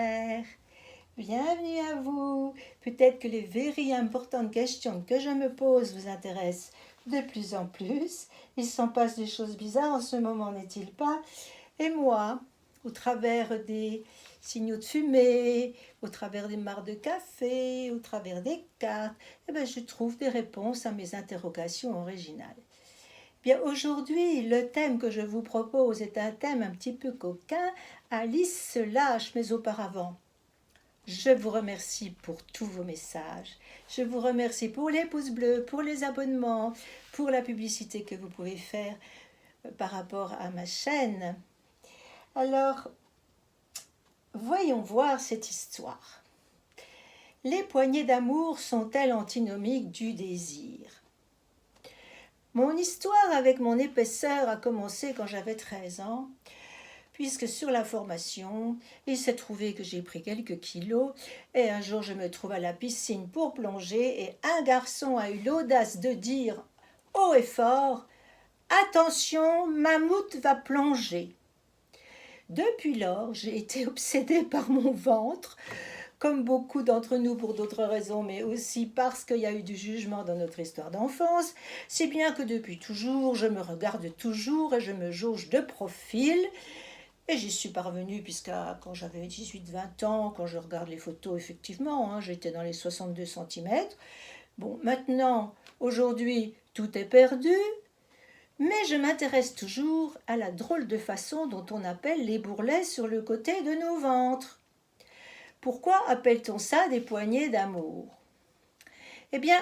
chers. Bienvenue à vous. Peut-être que les very importantes questions que je me pose vous intéressent de plus en plus. Il s'en passe des choses bizarres en ce moment, n'est-il pas? Et moi, au travers des signaux de fumée, au travers des mares de café, au travers des cartes, je trouve des réponses à mes interrogations originales. Bien, aujourd'hui, le thème que je vous propose est un thème un petit peu coquin. Alice se lâche, mais auparavant, je vous remercie pour tous vos messages. Je vous remercie pour les pouces bleus, pour les abonnements, pour la publicité que vous pouvez faire par rapport à ma chaîne. Alors, voyons voir cette histoire. Les poignées d'amour sont-elles antinomiques du désir? Mon histoire avec mon épaisseur a commencé quand j'avais 13 ans, puisque sur la formation, il s'est trouvé que j'ai pris quelques kilos, et un jour je me trouve à la piscine pour plonger, et un garçon a eu l'audace de dire haut et fort « Attention, Mammouth va plonger ». Depuis lors, j'ai été obsédée par mon ventre, comme beaucoup d'entre nous pour d'autres raisons, mais aussi parce qu'il y a eu du jugement dans notre histoire d'enfance, si bien que depuis toujours, je me regarde toujours et je me jauge de profil. Et j'y suis parvenue, puisque quand j'avais 18-20 ans, quand je regarde les photos, effectivement, j'étais dans les 62 cm. Bon, maintenant, aujourd'hui, tout est perdu, mais je m'intéresse toujours à la drôle de façon dont on appelle les bourrelets sur le côté de nos ventres. Pourquoi appelle-t-on ça des poignées d'amour? Eh bien,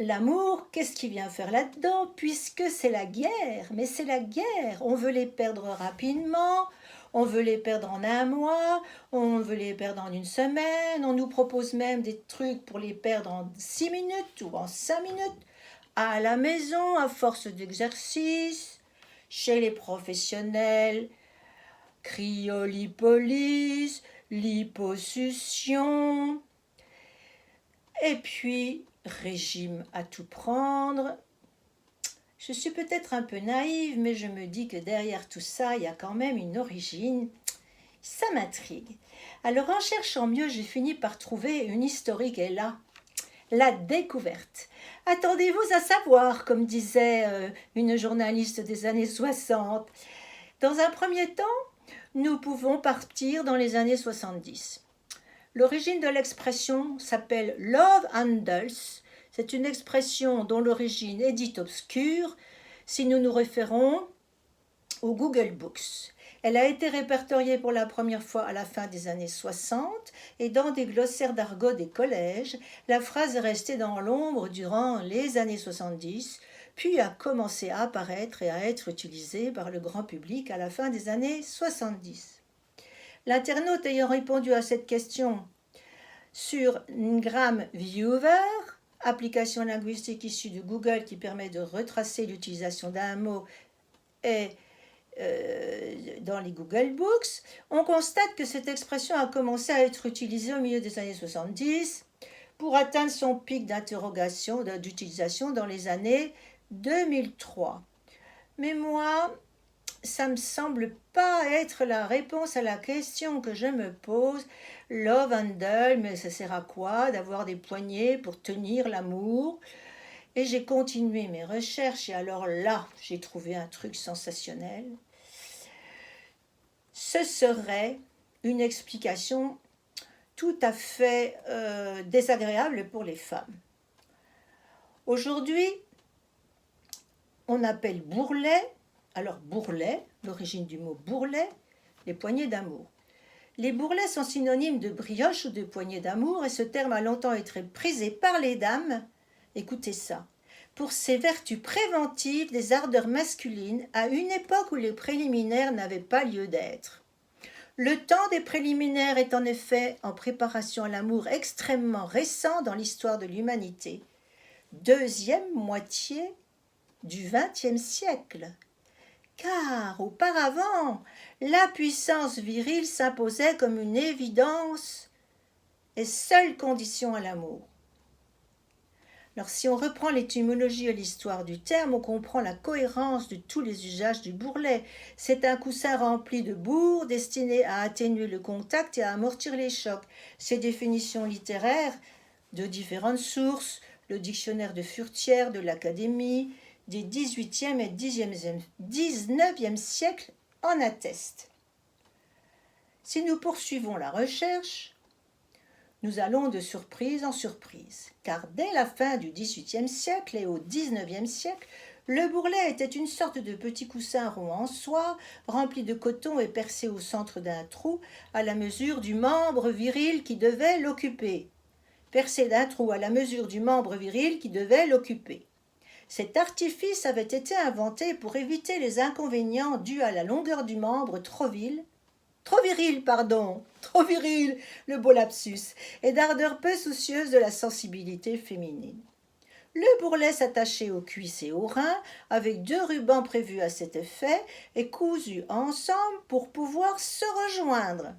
l'amour, qu'est-ce qui vient faire là-dedans? Puisque c'est la guerre, mais c'est la guerre. On veut les perdre rapidement, on veut les perdre en un mois, on veut les perdre en une semaine, on nous propose même des trucs pour les perdre en 6 minutes ou en 5 minutes, à la maison, à force d'exercice, chez les professionnels, cryolipolyse, liposuction, et puis régime à tout prendre. Je suis peut-être un peu naïve, mais je me dis que derrière tout ça, il y a quand même une origine. Ça m'intrigue. Alors en cherchant mieux, j'ai fini par trouver une historique est là. La découverte. Attendez-vous à savoir, comme disait une journaliste des années 60. Dans un premier temps, nous pouvons partir dans les années 70. L'origine de l'expression s'appelle love handles. C'est une expression dont l'origine est dite obscure si nous nous référons au Google Books. Elle a été répertoriée pour la première fois à la fin des années 60 et dans des glossaires d'argot des collèges, la phrase est restée dans l'ombre durant les années 70, puis a commencé à apparaître et à être utilisée par le grand public à la fin des années 70. L'internaute ayant répondu à cette question sur Ngram Viewer, application linguistique issue de Google qui permet de retracer l'utilisation d'un mot et dans les Google Books, on constate que cette expression a commencé à être utilisée au milieu des années 70 pour atteindre son pic d'utilisation dans les années 2003. Mais moi, ça me semble pas être la réponse à la question que je me pose. Love handle, mais ça sert à quoi d'avoir des poignées pour tenir l'amour? Et j'ai continué mes recherches et alors là, j'ai trouvé un truc sensationnel. Ce serait une explication tout à fait désagréable pour les femmes. Aujourd'hui, on appelle bourrelet, alors bourrelet, l'origine du mot bourrelet, les poignées d'amour. Les bourrelets sont synonymes de brioche ou de poignées d'amour et ce terme a longtemps été prisé par les dames, écoutez ça, pour ses vertus préventives des ardeurs masculines à une époque où les préliminaires n'avaient pas lieu d'être. Le temps des préliminaires est en effet, en préparation à l'amour, extrêmement récent dans l'histoire de l'humanité. Deuxième moitié du XXe siècle. Car auparavant, la puissance virile s'imposait comme une évidence et seule condition à l'amour. Alors si on reprend l'étymologie et l'histoire du terme, on comprend la cohérence de tous les usages du bourrelet. C'est un coussin rempli de bourre destiné à atténuer le contact et à amortir les chocs. Ces définitions littéraires de différentes sources, le dictionnaire de Furtière de l'Académie des XVIIIe et XIXe siècles en attestent. Si nous poursuivons la recherche, nous allons de surprise en surprise, car dès la fin du XVIIIe siècle et au XIXe siècle, le bourrelet était une sorte de petit coussin rond en soie, rempli de coton et percé au centre d'un trou, à la mesure du membre viril qui devait l'occuper. Percé d'un trou à la mesure du membre viril qui devait l'occuper. Cet artifice avait été inventé pour éviter les inconvénients dus à la longueur du membre trop viril, le beau lapsus, et d'ardeur peu soucieuse de la sensibilité féminine. Le bourrelet s'attachait aux cuisses et aux reins, avec 2 rubans prévus à cet effet, et cousus ensemble pour pouvoir se rejoindre.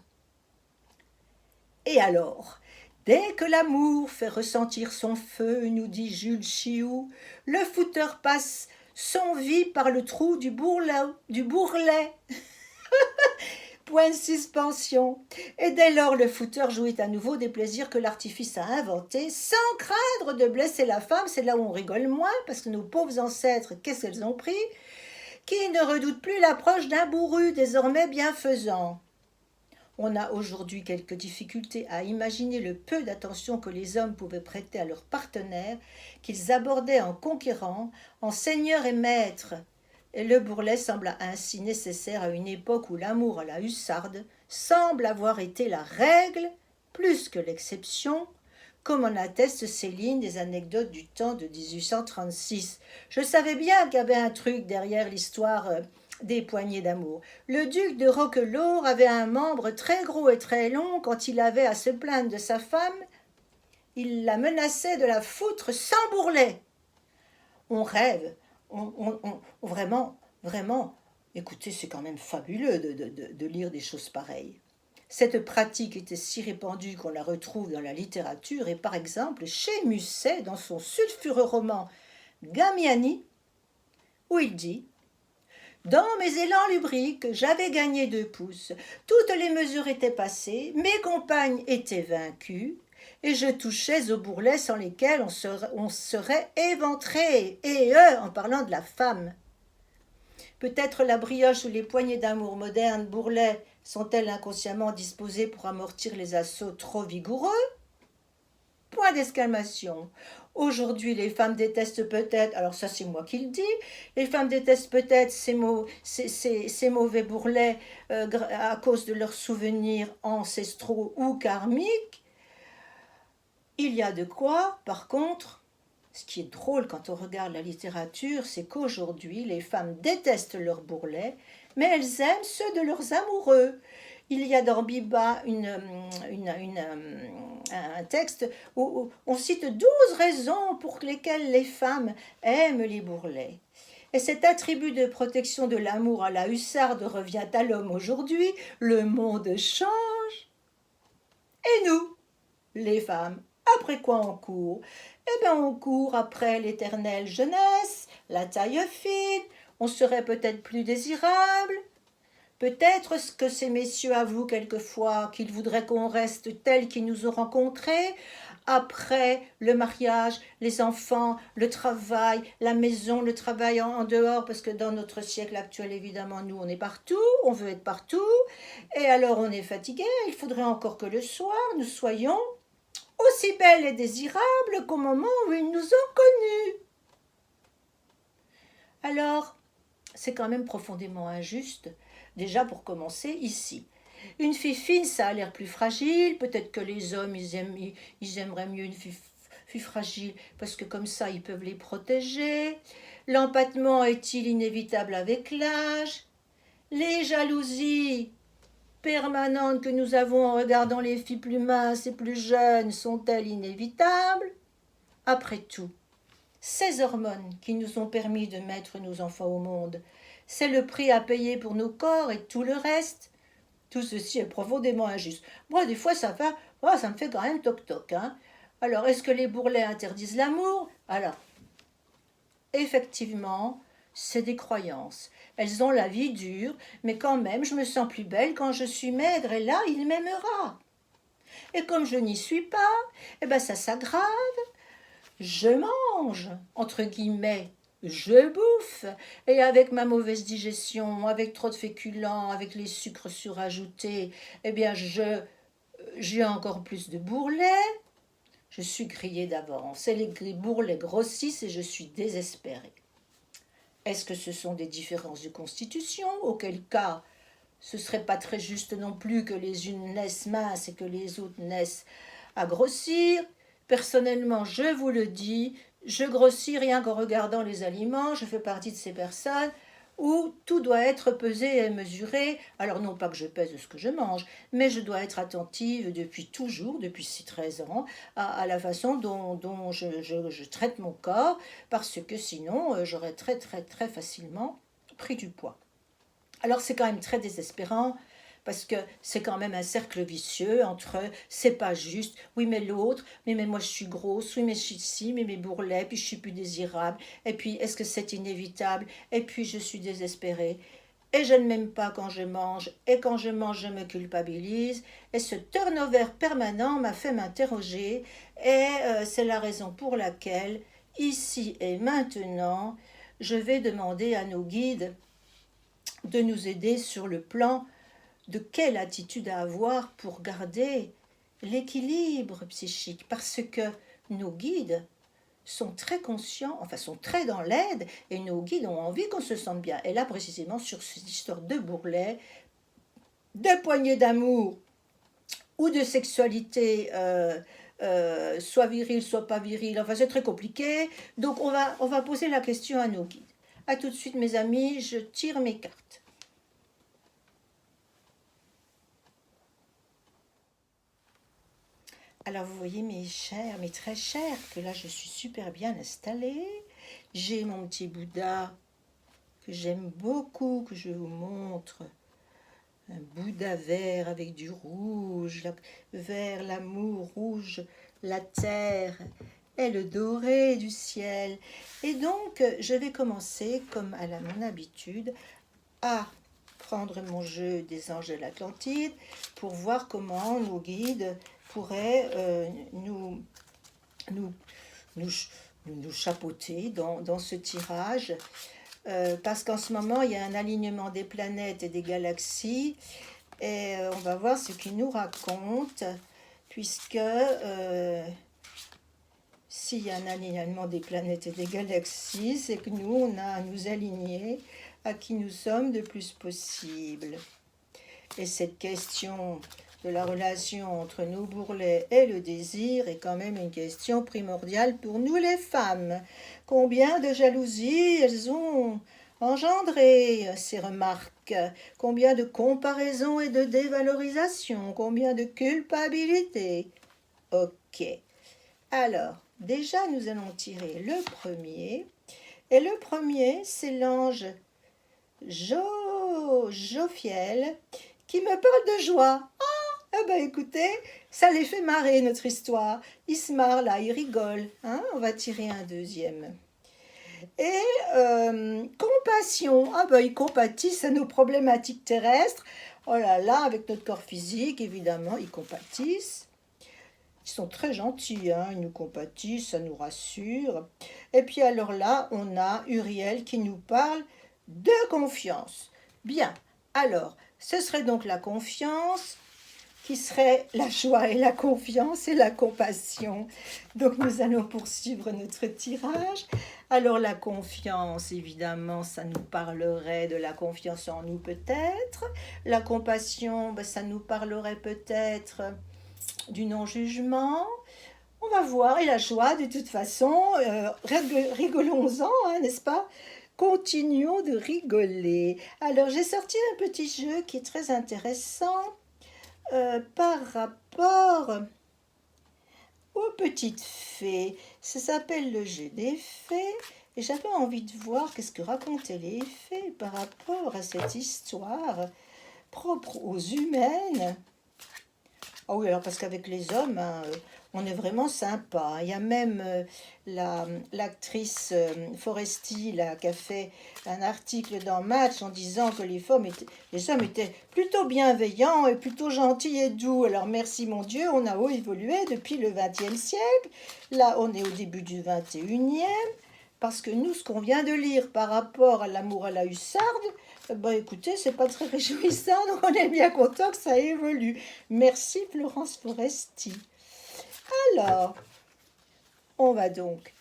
Et alors, dès que l'amour fait ressentir son feu, nous dit Jules Chiou, le fouteur passe son vie par le trou du bourrelet. Point de suspension. Et dès lors, le fouteur jouit à nouveau des plaisirs que l'artifice a inventés, sans craindre de blesser la femme. C'est là où on rigole moins, parce que nos pauvres ancêtres, qu'est-ce qu'elles ont pris, qui ne redoutent plus l'approche d'un bourru désormais bienfaisant. On a aujourd'hui quelques difficultés à imaginer le peu d'attention que les hommes pouvaient prêter à leurs partenaires, qu'ils abordaient en conquérant, en seigneur et maître. Et le bourrelet sembla ainsi nécessaire à une époque où l'amour à la hussarde semble avoir été la règle plus que l'exception, comme en attestent ces lignes des anecdotes du temps de 1836. Je savais bien qu'il y avait un truc derrière l'histoire des poignées d'amour. Le duc de Roquelaure avait un membre très gros et très long. Quand il avait à se plaindre de sa femme, il la menaçait de la foutre sans bourrelet. On rêve. Vraiment, écoutez, c'est quand même fabuleux de lire des choses pareilles. Cette pratique était si répandue qu'on la retrouve dans la littérature et par exemple chez Musset dans son sulfureux roman Gamiani, où il dit « Dans mes élans lubriques, j'avais gagné 2 pouces, toutes les mesures étaient passées, mes compagnes étaient vaincues, et je touchais aux bourrelets sans lesquels on serait éventré, et eux, en parlant de la femme. Peut-être la brioche ou les poignées d'amour modernes bourrelets sont-elles inconsciemment disposées pour amortir les assauts trop vigoureux? Point d'exclamation. Aujourd'hui, les femmes détestent peut-être, alors ça c'est moi qui le dis, les femmes détestent peut-être ces mauvais bourrelets à cause de leurs souvenirs ancestraux ou karmiques. Il y a de quoi, par contre, ce qui est drôle quand on regarde la littérature, c'est qu'aujourd'hui, les femmes détestent leurs bourrelets, mais elles aiment ceux de leurs amoureux. Il y a dans Biba un texte où on cite 12 raisons pour lesquelles les femmes aiment les bourrelets. Et cet attribut de protection de l'amour à la hussarde revient à l'homme aujourd'hui. Le monde change. Et nous, les femmes, après quoi on court? Eh bien, on court après l'éternelle jeunesse, la taille fine, on serait peut-être plus désirable. Peut-être que ces messieurs avouent quelquefois qu'ils voudraient qu'on reste tels qu'ils nous ont rencontrés, après le mariage, les enfants, le travail, la maison, le travail en dehors, parce que dans notre siècle actuel, évidemment, nous, on est partout, on veut être partout, et alors on est fatigué, il faudrait encore que le soir, nous soyons aussi belles et désirables qu'au moment où ils nous ont connus. Alors, c'est quand même profondément injuste, déjà pour commencer, ici. Une fille fine, ça a l'air plus fragile, peut-être que les hommes, ils aimeraient mieux une fille fragile, parce que comme ça, ils peuvent les protéger. L'empattement est-il inévitable avec l'âge? Les jalousies permanentes que nous avons en regardant les filles plus minces et plus jeunes sont-elles inévitables? Après tout, ces hormones qui nous ont permis de mettre nos enfants au monde, c'est le prix à payer pour nos corps et tout le reste. Tout ceci est profondément injuste. Moi, des fois, ça me fait quand même toc-toc. Hein. Alors, est-ce que les bourrelets interdisent l'amour? Alors, effectivement, c'est des croyances. Elles ont la vie dure, mais quand même, je me sens plus belle quand je suis maigre, et là, il m'aimera. Et comme je n'y suis pas, eh ben ça s'aggrave. Je mange, entre guillemets, je bouffe. Et avec ma mauvaise digestion, avec trop de féculents, avec les sucres surajoutés, eh bien, j'ai encore plus de bourrelets. Je suis grillée d'avance. Et les bourrelets grossissent et je suis désespérée. Est-ce que ce sont des différences de constitution? Auquel cas, ce serait pas très juste non plus que les unes naissent minces et que les autres naissent à grossir. Personnellement, je vous le dis, je grossis rien qu'en regardant les aliments. Je fais partie de ces personnes où tout doit être pesé et mesuré. Alors non pas que je pèse ce que je mange, mais je dois être attentive depuis toujours, depuis 13 ans, à la façon dont je traite mon corps, parce que sinon j'aurais très très très facilement pris du poids. Alors c'est quand même très désespérant parce que c'est quand même un cercle vicieux entre c'est pas juste, oui mais l'autre, mais moi je suis grosse, oui mais je suis ci, mais mes bourrelets, puis je suis plus désirable, et puis est-ce que c'est inévitable, et puis je suis désespérée, et je ne m'aime pas quand je mange, et quand je mange je me culpabilise, et ce turnover permanent m'a fait m'interroger, et c'est la raison pour laquelle, ici et maintenant, je vais demander à nos guides de nous aider sur le plan de quelle attitude à avoir pour garder l'équilibre psychique, parce que nos guides sont très conscients, enfin sont très dans l'aide, et nos guides ont envie qu'on se sente bien. Et là précisément sur cette histoire de bourrelet, de poignée d'amour ou de sexualité soit virile, soit pas virile, enfin c'est très compliqué. Donc on va poser la question à nos guides. A tout de suite mes amis, je tire mes cartes. Alors vous voyez mes chers, mes très chers, que là je suis super bien installée. J'ai mon petit Bouddha que j'aime beaucoup, que je vous montre. Un Bouddha vert avec du rouge, vert, l'amour, rouge, la terre et le doré du ciel. Et donc je vais commencer, comme à mon habitude, à prendre mon jeu des anges de l'Atlantide pour voir comment nos guides pourraient nous, nous, nous chapeauter dans ce tirage. Parce qu'en ce moment, il y a un alignement des planètes et des galaxies. Et on va voir ce qu'ils nous racontent, puisque s'il y a un alignement des planètes et des galaxies, c'est que nous, on a à nous aligner à qui nous sommes le plus possible. Et cette question de la relation entre nos bourrelets et le désir est quand même une question primordiale pour nous les femmes. Combien de jalousie elles ont engendré ces remarques, combien de comparaisons et de dévalorisation, combien de culpabilité. Ok. Alors, déjà nous allons tirer le premier. Et le premier, c'est l'ange Jophiel qui me parle de joie. Ah ben écoutez, ça les fait marrer notre histoire. Ils se marrent là, ils rigolent. Hein, on va tirer un deuxième. Et compassion. Ah ben ils compatissent à nos problématiques terrestres. Oh là là, avec notre corps physique, évidemment, ils compatissent. Ils sont très gentils, hein, ils nous compatissent, ça nous rassure. Et puis alors là, on a Uriel qui nous parle de confiance. Bien, alors, ce serait donc la confiance qui serait la joie et la confiance et la compassion. Donc nous allons poursuivre notre tirage. Alors la confiance, évidemment, ça nous parlerait de la confiance en nous peut-être. La compassion, ben, ça nous parlerait peut-être du non-jugement. On va voir, et la joie, de toute façon, rigolons-en, hein, n'est-ce pas? Continuons de rigoler. Alors, j'ai sorti un petit jeu qui est très intéressant par rapport aux petites fées. Ça s'appelle le jeu des fées. Et j'avais envie de voir qu'est-ce que racontaient les fées par rapport à cette histoire propre aux humaines Ah oui, alors parce qu'avec les hommes, hein, on est vraiment sympa, hein. Il y a même l'actrice Foresti là, qui a fait un article dans Match en disant que les hommes étaient plutôt bienveillants et plutôt gentils et doux. Alors merci mon Dieu, on a évolué depuis le XXe siècle. Là, on est au début du XXIe. Parce que nous, ce qu'on vient de lire par rapport à l'amour à la hussarde, bah écoutez, c'est pas très réjouissant, donc on est bien content que ça évolue. Merci Florence Foresti. Alors, on va donc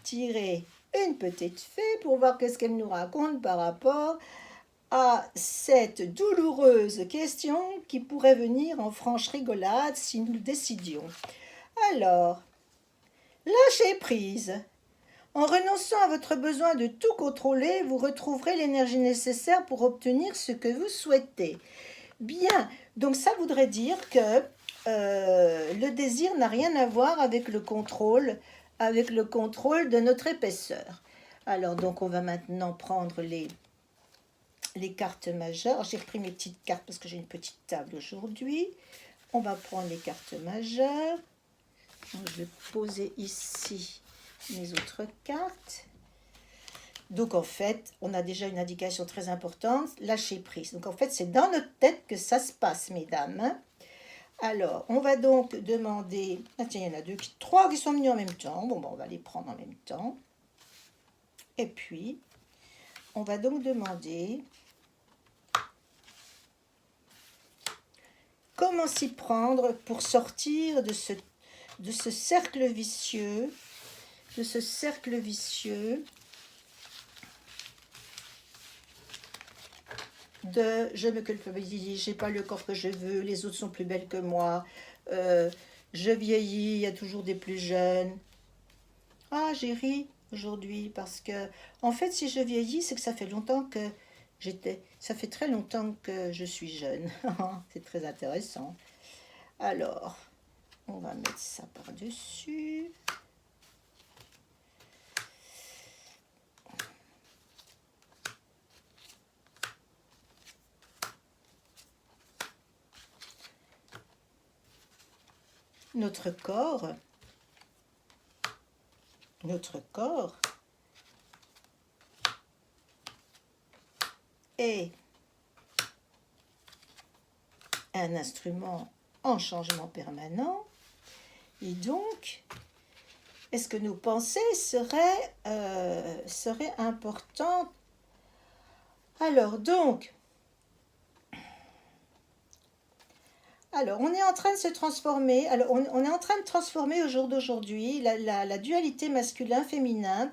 tirer une petite fée pour voir qu'est-ce qu'elle nous raconte par rapport à cette douloureuse question qui pourrait venir en franche rigolade si nous le décidions. Alors, lâchez prise. En renonçant à votre besoin de tout contrôler, vous retrouverez l'énergie nécessaire pour obtenir ce que vous souhaitez. Bien, donc ça voudrait dire que le désir n'a rien à voir avec le contrôle de notre épaisseur. Alors donc on va maintenant prendre les cartes majeures. J'ai repris mes petites cartes parce que j'ai une petite table aujourd'hui. On va prendre les cartes majeures. Donc, je vais poser ici mes autres cartes. Donc en fait, on a déjà une indication très importante, lâcher prise. Donc en fait, c'est dans notre tête que ça se passe, mesdames. Alors, on va donc demander... Ah tiens, il y en a trois qui sont venus en même temps. Bon, ben, on va les prendre en même temps. Et puis, on va donc demander... Comment s'y prendre pour sortir de ce cercle vicieux, de je me culpabilise, j'ai pas le corps que je veux, les autres sont plus belles que moi, je vieillis, il y a toujours des plus jeunes. Ah, j'ai ri aujourd'hui parce que, en fait, si je vieillis, c'est que ça fait longtemps que ça fait très longtemps que je suis jeune. C'est très intéressant. Alors, on va mettre ça par-dessus. Notre corps est un instrument en changement permanent. Et donc, est-ce que nos pensées seraient importantes? Alors, on est en train de se transformer. Alors, on est en train de transformer au jour d'aujourd'hui la dualité masculin-féminin.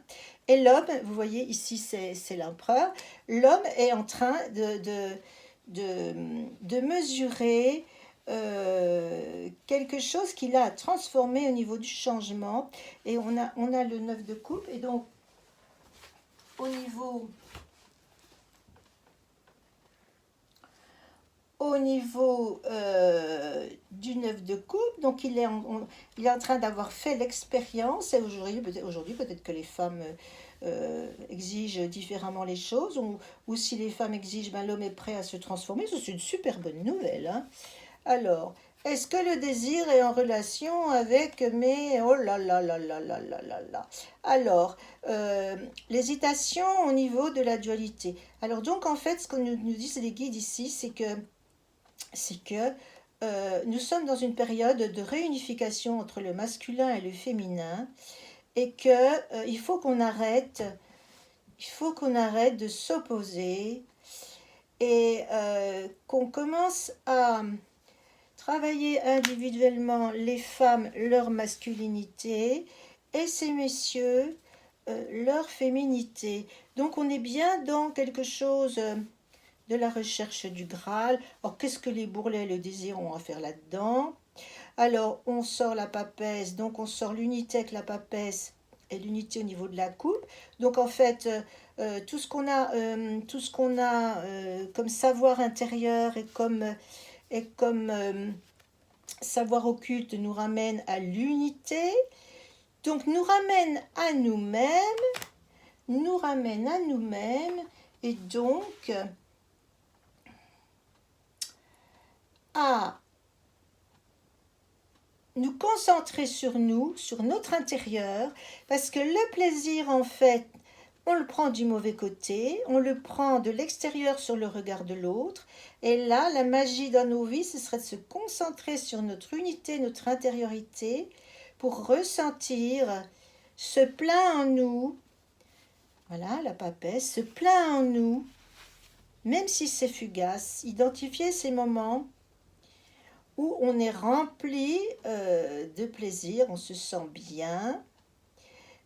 Et l'homme, vous voyez ici, c'est l'empereur. L'homme est en train de mesurer quelque chose qu'il a transformé au niveau du changement. Et on a le 9 de coupe. Et donc, au niveau du 9 de coupe, donc il est en train d'avoir fait l'expérience, et aujourd'hui peut-être que les femmes exigent différemment les choses, ou si les femmes exigent, ben, l'homme est prêt à se transformer. C'est une super bonne nouvelle, hein. Alors, est-ce que le désir est en relation avec mes... Oh là là là là là là là là. Alors, l'hésitation au niveau de la dualité. Alors donc, en fait, ce que nous disent les guides ici, c'est que nous sommes dans une période de réunification entre le masculin et le féminin, et que il faut qu'on arrête de s'opposer, et qu'on commence à travailler individuellement les femmes leur masculinité et ces messieurs leur féminité. Donc on est bien dans quelque chose de la recherche du Graal. Alors qu'est-ce que les bourrelets le désir ont à faire là-dedans? Alors on sort la papesse, donc on sort l'unité avec la papesse et l'unité au niveau de la coupe. Donc en fait, tout ce qu'on a comme savoir intérieur et comme savoir occulte nous ramène à l'unité, donc nous ramène à nous-mêmes, et donc à nous concentrer sur nous, sur notre intérieur, parce que le plaisir, en fait, on le prend du mauvais côté, on le prend de l'extérieur sur le regard de l'autre, et là, la magie dans nos vies, ce serait de se concentrer sur notre unité, notre intériorité, pour ressentir ce plein en nous, voilà, la papesse, ce plein en nous, même si c'est fugace, identifier ces moments où on est rempli de plaisir, on se sent bien,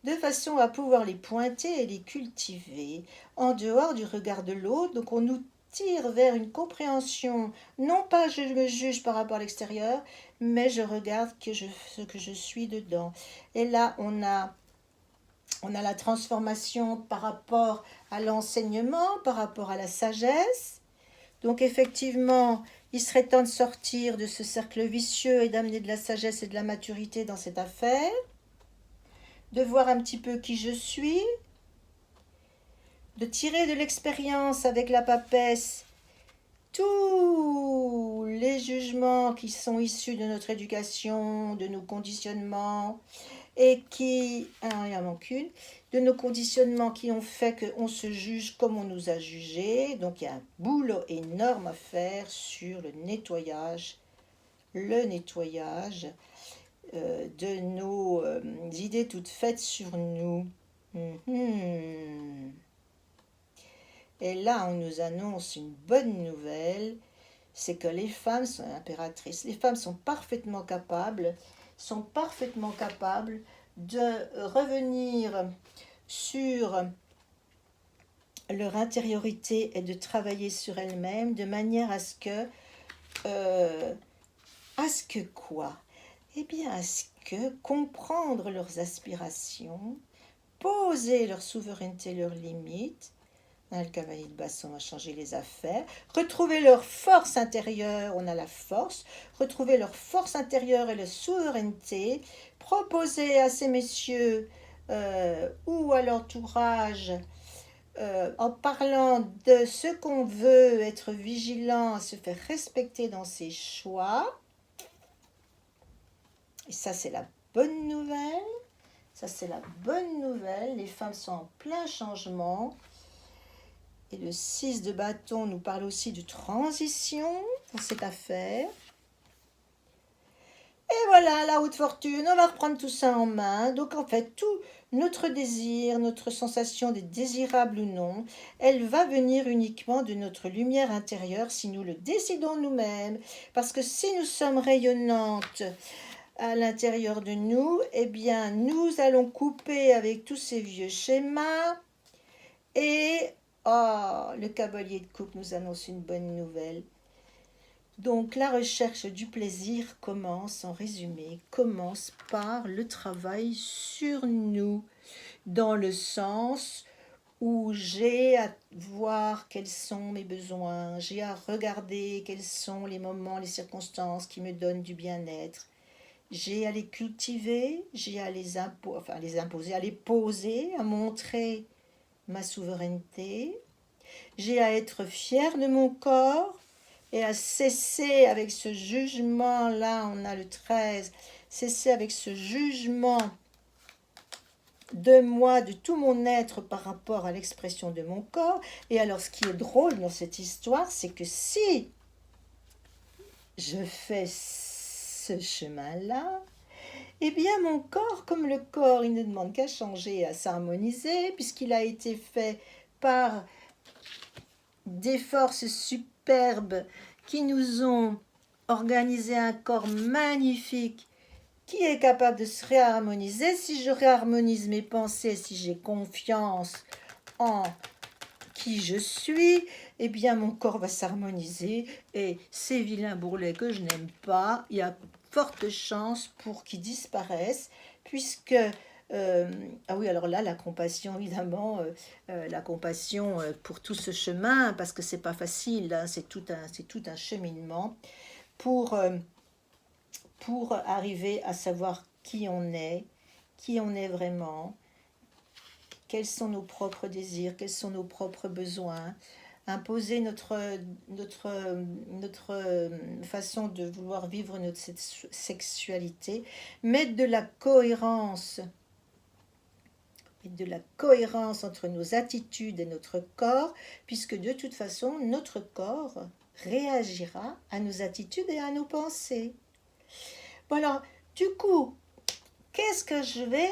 de façon à pouvoir les pointer et les cultiver en dehors du regard de l'autre. Donc on nous tire vers une compréhension, non pas je me juge par rapport à l'extérieur, mais je regarde ce que je suis dedans. Et là, on a la transformation par rapport à l'enseignement, par rapport à la sagesse. Donc effectivement, il serait temps de sortir de ce cercle vicieux et d'amener de la sagesse et de la maturité dans cette affaire, de voir un petit peu qui je suis, de tirer de l'expérience avec la papesse tous les jugements qui sont issus de notre éducation, de nos conditionnements, et qui, il y en manque une, de nos conditionnements qui ont fait qu'on se juge comme on nous a jugés. Donc il y a un boulot énorme à faire sur le nettoyage de nos idées toutes faites sur nous. Et là, on nous annonce une bonne nouvelle, c'est que les femmes sont impératrices. Les femmes sont parfaitement capables de revenir sur leur intériorité et de travailler sur elles-mêmes de manière à ce que quoi? Eh bien, à ce que comprendre leurs aspirations, poser leur souveraineté, leurs limites. Le cavalier de baston a changé les affaires. Retrouver leur force intérieure, on a la force. Retrouver leur force intérieure et leur souveraineté. Proposer à ces messieurs ou à l'entourage, en parlant de ce qu'on veut, être vigilant, se faire respecter dans ses choix. Et ça, c'est la bonne nouvelle. Ça, c'est la bonne nouvelle. Les femmes sont en plein changement. Et le 6 de bâton nous parle aussi de transition dans cette affaire. Et voilà, la haute fortune, on va reprendre tout ça en main. Donc en fait, tout notre désir, notre sensation d'être désirable ou non, elle va venir uniquement de notre lumière intérieure si nous le décidons nous-mêmes. Parce que si nous sommes rayonnantes à l'intérieur de nous, eh bien nous allons couper avec tous ces vieux schémas et le cavalier de coupe nous annonce une bonne nouvelle. Donc la recherche du plaisir commence, en résumé, commence par le travail sur nous, dans le sens où j'ai à voir quels sont mes besoins, j'ai à regarder quels sont les moments, les circonstances qui me donnent du bien-être. J'ai à les cultiver, j'ai à les imposer, à les poser, à montrer ma souveraineté. J'ai à être fière de mon corps et à cesser avec ce jugement, là on a le 13, cesser avec ce jugement de moi, de tout mon être par rapport à l'expression de mon corps. Et alors ce qui est drôle dans cette histoire, c'est que si je fais ce chemin-là, eh bien mon corps, comme le corps, il ne demande qu'à changer, à s'harmoniser, puisqu'il a été fait par des forces superbes qui nous ont organisé un corps magnifique qui est capable de se réharmoniser. Si je réharmonise mes pensées, si j'ai confiance en qui je suis, eh bien mon corps va s'harmoniser et ces vilains bourrelets que je n'aime pas, il y a forte chance pour qu'ils disparaissent puisque ah oui, alors là, la compassion, évidemment, la compassion pour tout ce chemin, parce que c'est pas facile, hein, c'est tout un cheminement pour arriver à savoir qui on est vraiment, quels sont nos propres désirs, quels sont nos propres besoins, imposer notre façon de vouloir vivre notre sexualité, mettre de la cohérence, entre nos attitudes et notre corps, puisque de toute façon, notre corps réagira à nos attitudes et à nos pensées. Voilà, du coup, qu'est-ce que je vais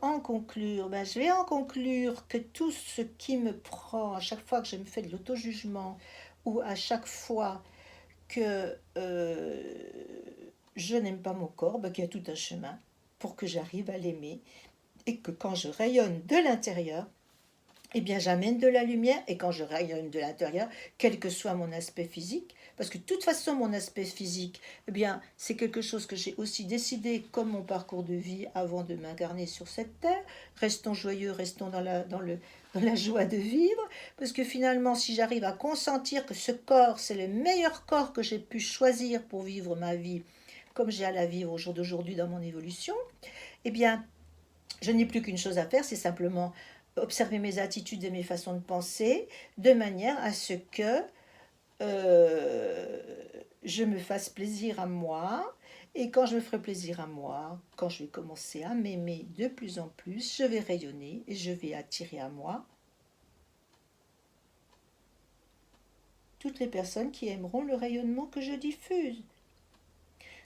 en conclure? Je vais en conclure que tout ce qui me prend à chaque fois que je me fais de l'auto-jugement ou à chaque fois que je n'aime pas mon corps, qu'il y a tout un chemin pour que j'arrive à l'aimer et que quand je rayonne de l'intérieur, eh bien j'amène de la lumière, et quand je rayonne de l'intérieur, quel que soit mon aspect physique, parce que de toute façon mon aspect physique, eh bien c'est quelque chose que j'ai aussi décidé comme mon parcours de vie avant de m'incarner sur cette terre. Restons joyeux, restons dans la joie de vivre, parce que finalement si j'arrive à consentir que ce corps c'est le meilleur corps que j'ai pu choisir pour vivre ma vie comme j'ai à la vivre au jour d'aujourd'hui dans mon évolution, eh bien je n'ai plus qu'une chose à faire, c'est simplement observer mes attitudes et mes façons de penser de manière à ce que euh, je me fasse plaisir à moi. Et quand je me ferai plaisir à moi, quand je vais commencer à m'aimer de plus en plus, je vais rayonner et je vais attirer à moi toutes les personnes qui aimeront le rayonnement que je diffuse.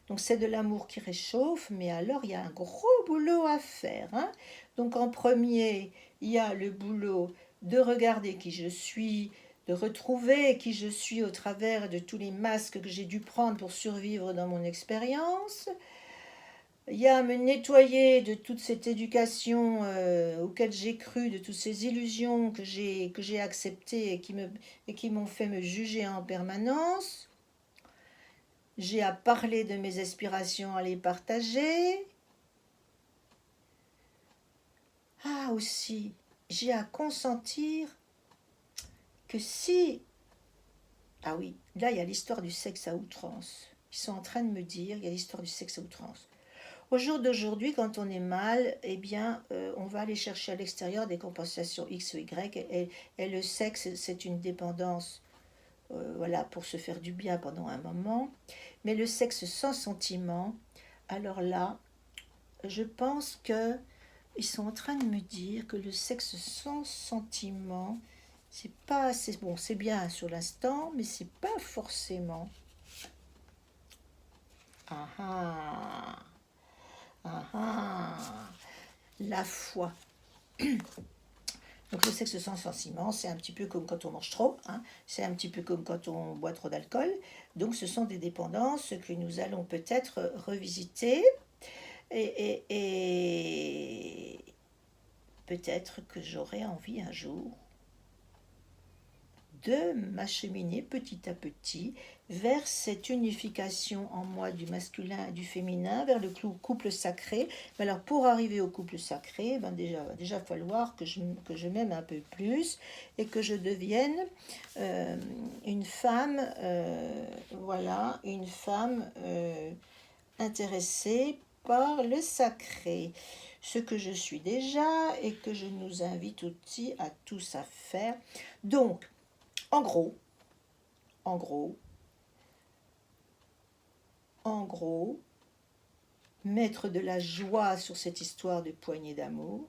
Donc c'est de l'amour qui réchauffe, mais alors il y a un gros boulot à faire, hein. Donc en premier, il y a le boulot de regarder qui je suis, de retrouver qui je suis au travers de tous les masques que j'ai dû prendre pour survivre dans mon expérience. Il y a à me nettoyer de toute cette éducation auquel j'ai cru, de toutes ces illusions que j'ai acceptées et qui m'ont fait me juger en permanence. J'ai à parler de mes aspirations, à les partager. Ah aussi, j'ai à consentir que si... Ah oui, là il y a l'histoire du sexe à outrance. Ils sont en train de me dire, il y a l'histoire du sexe à outrance. Au jour d'aujourd'hui, quand on est mal, eh bien, on va aller chercher à l'extérieur des compensations X ou Y. Et le sexe, c'est une dépendance, voilà, pour se faire du bien pendant un moment. Mais le sexe sans sentiment, alors là, je pense que ils sont en train de me dire que le sexe sans sentiment, c'est pas assez bon, c'est bien sur l'instant, mais c'est pas forcément. Ah ah, ah ah, la foi. Donc le sexe sans sentiment, c'est un petit peu comme quand on mange trop, hein, c'est un petit peu comme quand on boit trop d'alcool. Donc ce sont des dépendances que nous allons peut-être revisiter et peut-être que j'aurai envie un jour de m'acheminer petit à petit vers cette unification en moi du masculin et du féminin, vers le couple sacré. Mais alors pour arriver au couple sacré, déjà falloir que je m'aime un peu plus et que je devienne une femme, voilà, une femme intéressée par le sacré, ce que je suis déjà et que je nous invite aussi à tous à faire. Donc, en gros, en gros, en gros, mettre de la joie sur cette histoire de poignée d'amour.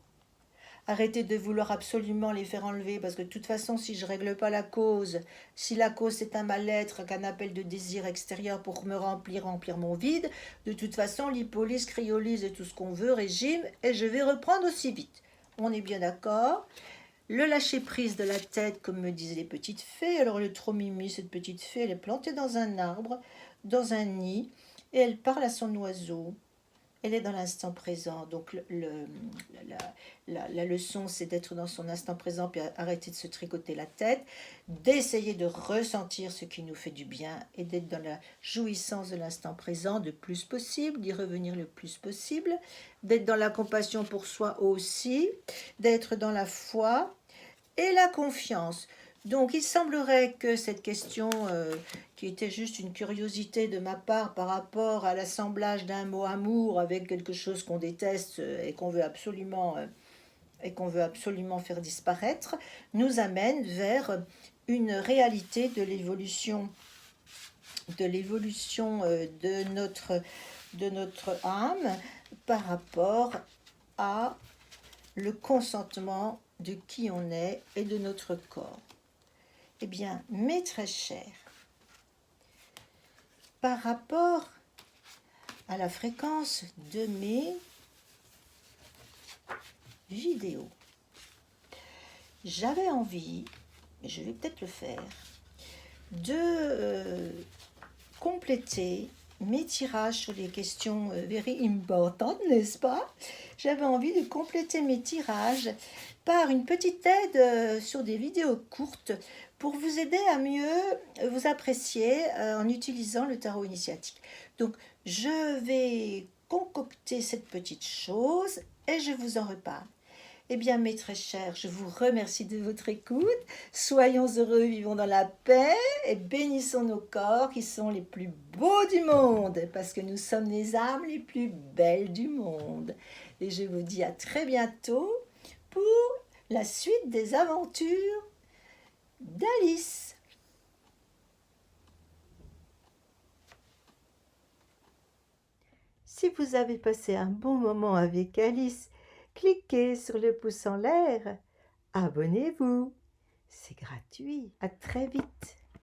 Arrêter de vouloir absolument les faire enlever, parce que de toute façon, si je règle pas la cause, si la cause c'est un mal-être, qu'un appel de désir extérieur pour me remplir mon vide, de toute façon, lipolyse, cryolyse et tout ce qu'on veut, régime, et je vais reprendre aussi vite. On est bien d'accord. Le lâcher-prise de la tête, comme me disaient les petites fées. Alors le trop mimi, cette petite fée, elle est plantée dans un arbre, dans un nid, et elle parle à son oiseau. Elle est dans l'instant présent. Donc la leçon, c'est d'être dans son instant présent, puis arrêter de se tricoter la tête, d'essayer de ressentir ce qui nous fait du bien et d'être dans la jouissance de l'instant présent le plus possible, d'y revenir le plus possible, d'être dans la compassion pour soi aussi, d'être dans la foi et la confiance. Donc il semblerait que cette question, qui était juste une curiosité de ma part par rapport à l'assemblage d'un mot amour avec quelque chose qu'on déteste et qu'on veut absolument faire disparaître, nous amène vers une réalité de l'évolution de notre âme par rapport à le consentement de qui on est et de notre corps. Eh bien, mes très chers, par rapport à la fréquence de mes vidéos, j'avais envie, et je vais peut-être le faire, de compléter mes tirages sur les questions very importantes, n'est-ce pas? J'avais envie de compléter mes tirages par une petite aide sur des vidéos courtes pour vous aider à mieux vous apprécier en utilisant le tarot initiatique. Donc, je vais concocter cette petite chose et je vous en reparle. Eh bien, mes très chers, je vous remercie de votre écoute. Soyons heureux, vivons dans la paix et bénissons nos corps qui sont les plus beaux du monde parce que nous sommes les âmes les plus belles du monde. Et je vous dis à très bientôt pour la suite des aventures d'Alice. Si vous avez passé un bon moment avec Alice, cliquez sur le pouce en l'air. Abonnez-vous. C'est gratuit. À très vite.